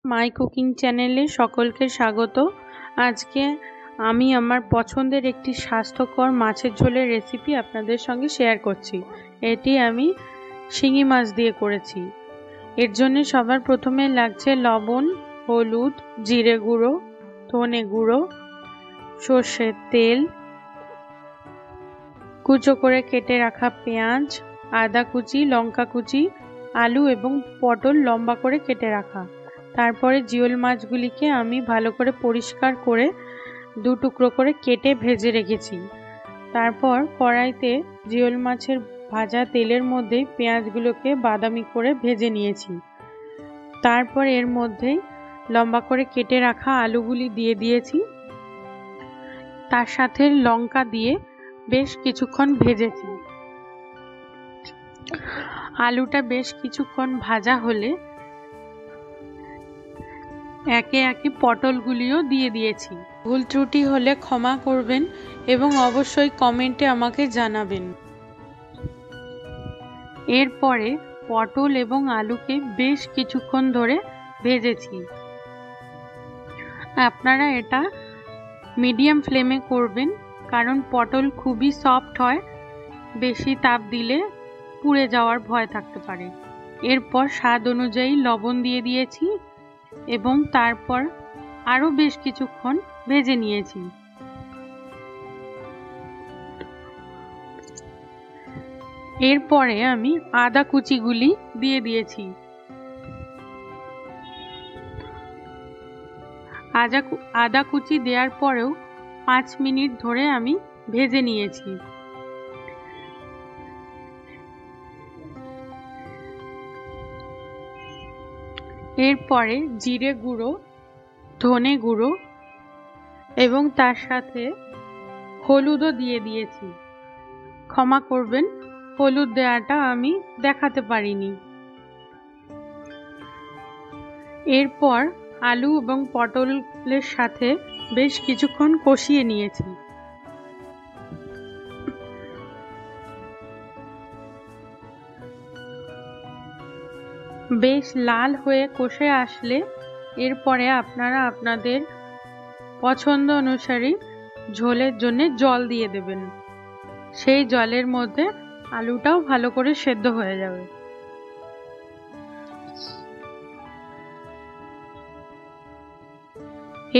My cooking চ্যানেলে সকলকে স্বাগত। আজকে আমি আমার পছন্দের একটি স্বাস্থ্যকর মাছের ঝোলের রেসিপি আপনাদের সঙ্গে শেয়ার করছি। এটি আমি শিঙি মাছ দিয়ে করেছি। এর জন্য সবার প্রথমে লাগছে লবণ, হলুদ, জিরে গুঁড়ো, ধনে গুঁড়ো, সর্ষের তেল, কুচো করে কেটে রাখা পেঁয়াজ, আদা কুচি, লঙ্কা কুচি, আলু এবং পটল লম্বা করে কেটে রাখা। তারপরে জিওল মাছগুলিকে আমি ভালো করে পরিষ্কার করে দু টুকরো করে কেটে ভেজে রেখেছি। তারপর কড়াইতে জিওল মাছের ভাজা তেলের মধ্যে পেঁয়াজগুলোকে বাদামি করে ভেজে নিয়েছি। তারপর এর মধ্যেই লম্বা করে কেটে রাখা আলুগুলি দিয়ে দিয়েছি। তার সাথে লঙ্কা দিয়ে বেশ কিছুক্ষণ ভেজেছি। আলুটা বেশ কিছুক্ষণ ভাজা হলে একে একে পটলগুলিও দিয়ে দিয়েছি। ভুল ত্রুটি হলে ক্ষমা করবেন এবং অবশ্যই কমেন্টে আমাকে জানাবেন। এরপরে পটল এবং আলুকে বেশ কিছুক্ষণ ধরে ভেজেছি। আপনারা এটা মিডিয়াম ফ্লেমে করবেন, কারণ পটল খুবই সফট হয়, বেশি তাপ দিলে পুড়ে যাওয়ার ভয় থাকতে পারে। এরপর স্বাদ অনুযায়ী লবণ দিয়ে দিয়েছি এবং তারপর আরো বেশ কিছুক্ষণ ভেজে নিয়েছি। এরপরে আমি আদা কুচিগুলি দিয়ে দিয়েছি। আদা কুচি দেওয়ার পরেও 5 মিনিট ধরে আমি ভেজে নিয়েছি। এরপরে জিরে গুঁড়ো, ধনে গুঁড়ো এবং তার সাথে হলুদও দিয়ে দিয়েছি। ক্ষমা করবেন, হলুদ দেওয়াটা আমি দেখাতে পারিনি। এরপর আলু এবং পটলের সাথে বেশ কিছুক্ষণ কষিয়ে নিয়েছি। বেশ লাল হয়ে কষে আসলে এরপরে আপনারা আপনাদের পছন্দ অনুসারে ঝোলের জন্য জল দিয়ে দেবেন। সেই জলের মধ্যে আলুটাও ভালো করে সেদ্ধ হয়ে যাবে।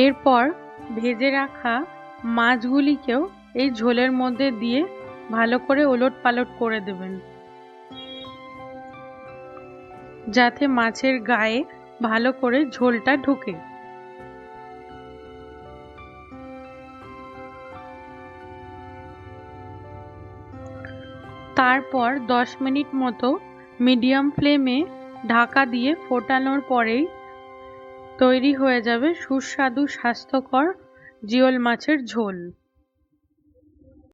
এরপর ভেজে রাখা মাছগুলিকেও এই ঝোলের মধ্যে দিয়ে ভালো করে ওলট পালট করে দেবেন, যাতে মাছের গায়ে ভালো করে ঝোলটা ঢুকে। তারপর 10 মিনিট মতো মিডিয়াম ফ্লেমে ঢাকা দিয়ে ফোটানোর পরেই তৈরি হয়ে যাবে সুস্বাদু স্বাস্থ্যকর জিওল মাছের ঝোল।